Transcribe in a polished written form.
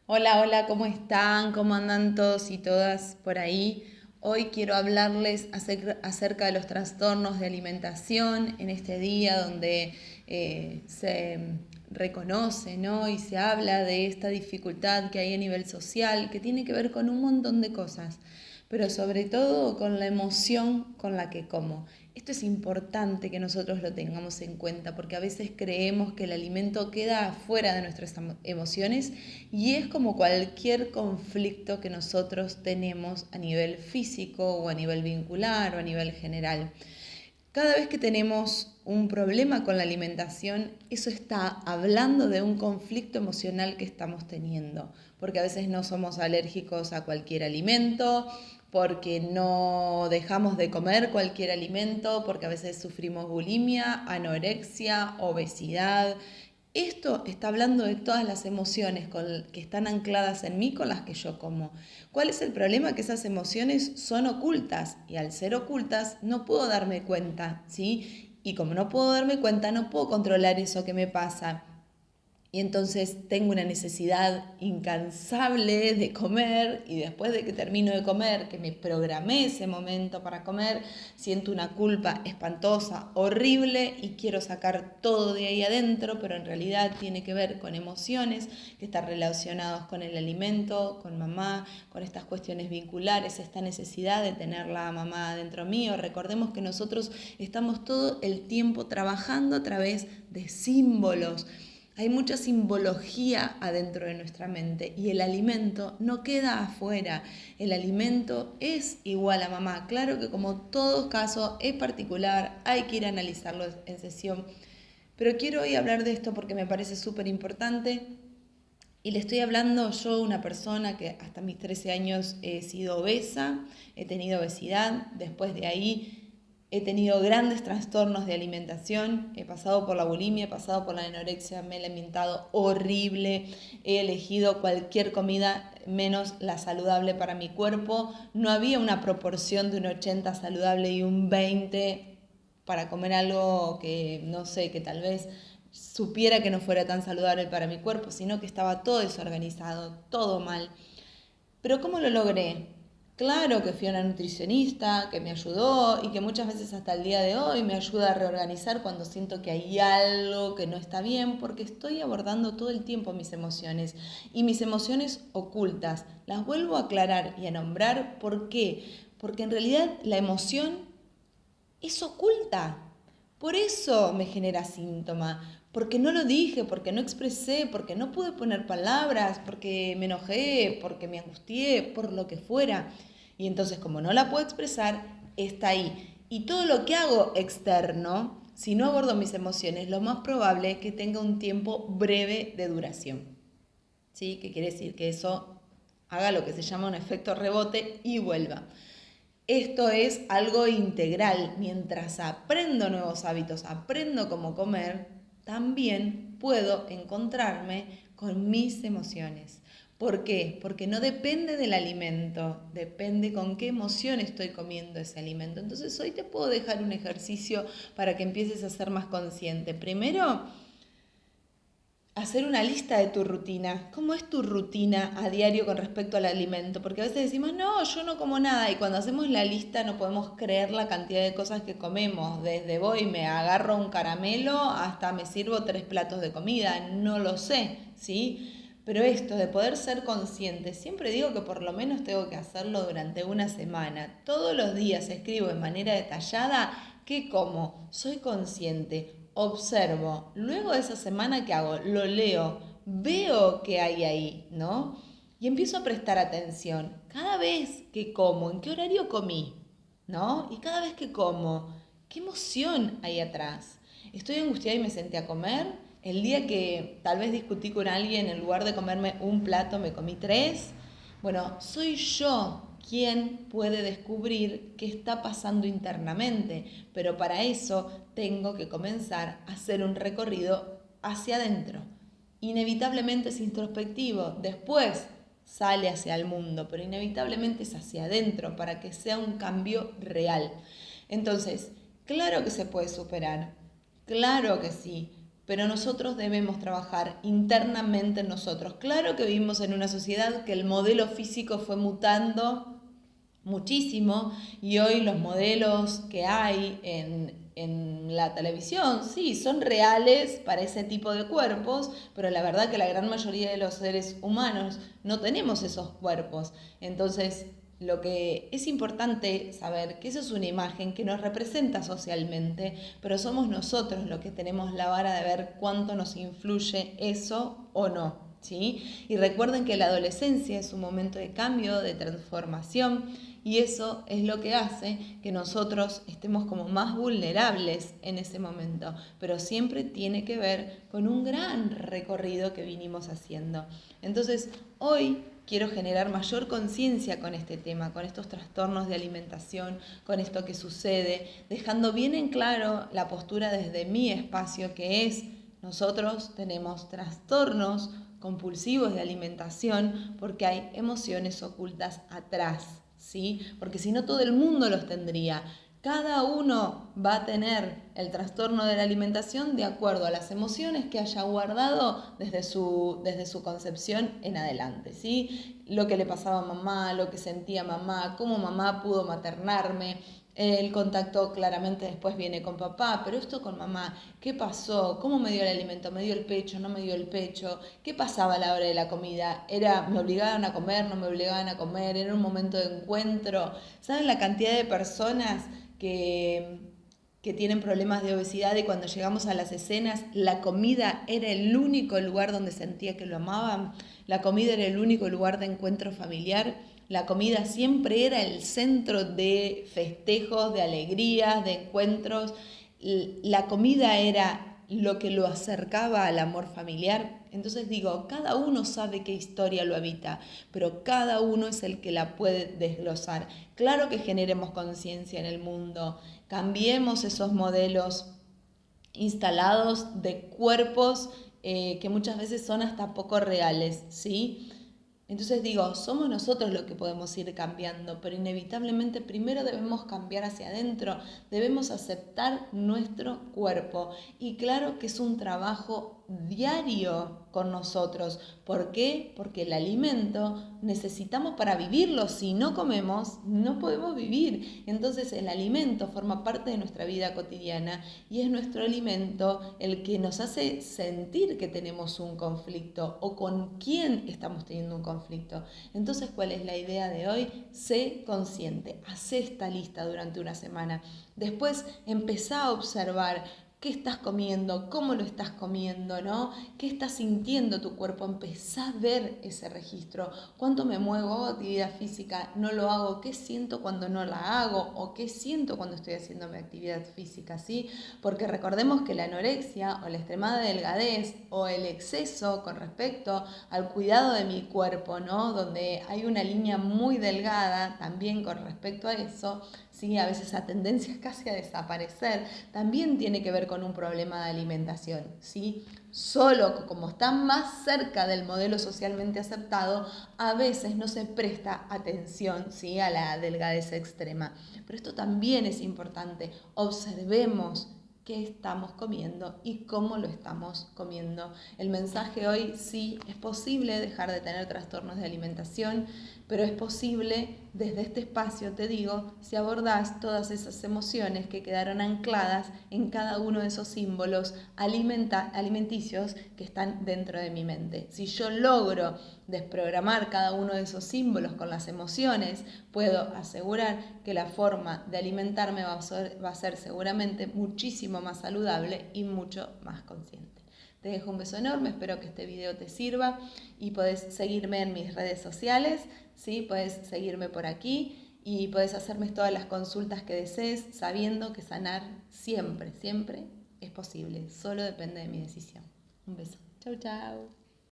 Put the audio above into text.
Hola, hola, ¿cómo están? ¿Cómo andan todos y todas por ahí? Hoy quiero hablarles acerca de los trastornos de alimentación en este día donde se reconoce, ¿no? Y se habla de esta dificultad que hay a nivel social, que tiene que ver con un montón de cosas, pero sobre todo con la emoción con la que como. Esto es importante que nosotros lo tengamos en cuenta porque a veces creemos que el alimento queda fuera de nuestras emociones y es como cualquier conflicto que nosotros tenemos a nivel físico o a nivel vincular o a nivel general. Cada vez que tenemos un problema con la alimentación, eso está hablando de un conflicto emocional que estamos teniendo, porque a veces no somos alérgicos a cualquier alimento, porque no dejamos de comer cualquier alimento, porque a veces sufrimos bulimia, anorexia, obesidad. Esto está hablando de todas las emociones que están ancladas en mí con las que yo como. ¿Cuál es el problema? Que esas emociones son ocultas y al ser ocultas no puedo darme cuenta, ¿sí? Y como no puedo darme cuenta, no puedo controlar eso que me pasa. Y entonces tengo una necesidad incansable de comer y después de que termino de comer, que me programé ese momento para comer, siento una culpa espantosa, horrible y quiero sacar todo de ahí adentro, pero en realidad tiene que ver con emociones que están relacionados con el alimento, con mamá, con estas cuestiones vinculares, esta necesidad de tener la mamá dentro mío. Recordemos que nosotros estamos todo el tiempo trabajando a través de símbolos. Hay mucha simbología adentro de nuestra mente y el alimento no queda afuera. El alimento es igual a mamá. Claro que como todo caso es particular, hay que ir a analizarlo en sesión. Pero quiero hoy hablar de esto porque me parece súper importante y le estoy hablando yo, una persona que hasta mis 13 años he sido obesa, he tenido obesidad, después de ahí he tenido grandes trastornos de alimentación, he pasado por la bulimia, he pasado por la anorexia, me he alimentado horrible, he elegido cualquier comida menos la saludable para mi cuerpo, no había una proporción de un 80 saludable y un 20 para comer algo que no sé, que tal vez supiera que no fuera tan saludable para mi cuerpo, sino que estaba todo desorganizado, todo mal. Pero ¿cómo lo logré? Claro que fui a una nutricionista que me ayudó y que muchas veces hasta el día de hoy me ayuda a reorganizar cuando siento que hay algo que no está bien, porque estoy abordando todo el tiempo mis emociones y mis emociones ocultas. Las vuelvo a aclarar y a nombrar. ¿Por qué? Porque en realidad la emoción es oculta. Por eso me genera síntoma, porque no lo dije, porque no expresé, porque no pude poner palabras, porque me enojé, porque me angustié, por lo que fuera. Y entonces como no la puedo expresar, está ahí. Y todo lo que hago externo, si no abordo mis emociones, lo más probable es que tenga un tiempo breve de duración. ¿Sí? ¿Qué quiere decir? Que eso haga lo que se llama un efecto rebote y vuelva. Esto es algo integral. Mientras aprendo nuevos hábitos, aprendo cómo comer, también puedo encontrarme con mis emociones. ¿Por qué? Porque no depende del alimento, depende con qué emoción estoy comiendo ese alimento. Entonces hoy te puedo dejar un ejercicio para que empieces a ser más consciente. Primero, hacer una lista de tu rutina. ¿Cómo es tu rutina a diario con respecto al alimento? Porque a veces decimos, no, yo no como nada. Y cuando hacemos la lista no podemos creer la cantidad de cosas que comemos. Desde voy, me agarro un caramelo hasta me sirvo 3 platos de comida. No lo sé, ¿sí? Pero esto de poder ser consciente, siempre digo que por lo menos tengo que hacerlo durante una semana. Todos los días escribo de manera detallada qué como, soy consciente, observo. Luego de esa semana, ¿qué hago? Lo leo, veo qué hay ahí, ¿no? Y empiezo a prestar atención. Cada vez que como, ¿en qué horario comí? ¿No? Y cada vez que como, ¿qué emoción hay atrás? Estoy angustiada y me senté a comer. El día que tal vez discutí con alguien, en lugar de comerme un plato, me comí 3. Bueno, soy yo quien puede descubrir qué está pasando internamente, pero para eso tengo que comenzar a hacer un recorrido hacia adentro. Inevitablemente es introspectivo, después sale hacia el mundo, pero inevitablemente es hacia adentro para que sea un cambio real. Entonces, claro que se puede superar, claro que sí, pero nosotros debemos trabajar internamente en nosotros. Claro que vivimos en una sociedad que el modelo físico fue mutando muchísimo y hoy los modelos que hay en la televisión, sí, son reales para ese tipo de cuerpos, pero la verdad que la gran mayoría de los seres humanos no tenemos esos cuerpos. Entonces, lo que es importante saber que eso es una imagen que nos representa socialmente, pero somos nosotros los que tenemos la vara de ver cuánto nos influye eso o no, ¿sí? Y recuerden que la adolescencia es un momento de cambio, de transformación, y eso es lo que hace que nosotros estemos como más vulnerables en ese momento, pero siempre tiene que ver con un gran recorrido que vinimos haciendo. Entonces, hoy quiero generar mayor conciencia con este tema, con estos trastornos de alimentación, con esto que sucede, dejando bien en claro la postura desde mi espacio, que es: nosotros tenemos trastornos compulsivos de alimentación porque hay emociones ocultas atrás, ¿sí? Porque si no, todo el mundo los tendría. Cada uno va a tener el trastorno de la alimentación de acuerdo a las emociones que haya guardado desde su concepción en adelante, ¿sí? Lo que le pasaba a mamá, lo que sentía mamá, cómo mamá pudo maternarme. El contacto claramente después viene con papá, pero esto con mamá, ¿qué pasó? ¿Cómo me dio el alimento? ¿Me dio el pecho? ¿No me dio el pecho? ¿Qué pasaba a la hora de la comida? ¿Me obligaban a comer? ¿No me obligaban a comer? ¿Era un momento de encuentro? ¿Saben la cantidad de personas que tienen problemas de obesidad y cuando llegamos a las escenas, la comida era el único lugar donde sentía que lo amaban? La comida era el único lugar de encuentro familiar. La comida siempre era el centro de festejos, de alegrías, de encuentros. La comida era lo que lo acercaba al amor familiar. Entonces digo, cada uno sabe qué historia lo habita, pero cada uno es el que la puede desglosar. Claro que generemos conciencia en el mundo, cambiemos esos modelos instalados de cuerpos que muchas veces son hasta poco reales, ¿sí? Entonces digo, somos nosotros los que podemos ir cambiando, pero inevitablemente primero debemos cambiar hacia adentro, debemos aceptar nuestro cuerpo. Y claro que es un trabajo diario con nosotros. ¿Por qué? Porque el alimento necesitamos para vivirlo. Si no comemos, no podemos vivir. Entonces el alimento forma parte de nuestra vida cotidiana y es nuestro alimento el que nos hace sentir que tenemos un conflicto o con quién estamos teniendo un conflicto. Entonces, ¿cuál es la idea de hoy? Sé consciente, hacé esta lista durante una semana. Después empezá a observar qué estás comiendo, cómo lo estás comiendo, ¿no? ¿Qué está sintiendo tu cuerpo? Empezá a ver ese registro. ¿Cuánto me muevo? ¿Hago actividad física? ¿No lo hago? ¿Qué siento cuando no la hago? ¿O qué siento cuando estoy haciendo mi actividad física? ¿Sí? Porque recordemos que la anorexia o la extremada delgadez o el exceso con respecto al cuidado de mi cuerpo, ¿no? Donde hay una línea muy delgada también con respecto a eso, ¿sí? A veces a tendencia casi a desaparecer, también tiene que ver con un problema de alimentación, ¿sí? Solo como está más cerca del modelo socialmente aceptado, a veces no se presta atención, ¿sí? A la delgadez extrema. Pero esto también es importante. Observemos qué estamos comiendo y cómo lo estamos comiendo. El mensaje hoy: sí, es posible dejar de tener trastornos de alimentación, pero es posible desde este espacio, te digo, si abordás todas esas emociones que quedaron ancladas en cada uno de esos símbolos alimenticios que están dentro de mi mente. Si yo logro desprogramar cada uno de esos símbolos con las emociones, puedo asegurar que la forma de alimentarme va a ser seguramente muchísimo más saludable y mucho más consciente. Te dejo un beso enorme, espero que este video te sirva y podés seguirme en mis redes sociales, ¿sí? Podés seguirme por aquí y podés hacerme todas las consultas que desees, sabiendo que sanar siempre, siempre es posible, solo depende de mi decisión. Un beso. Chau, chau.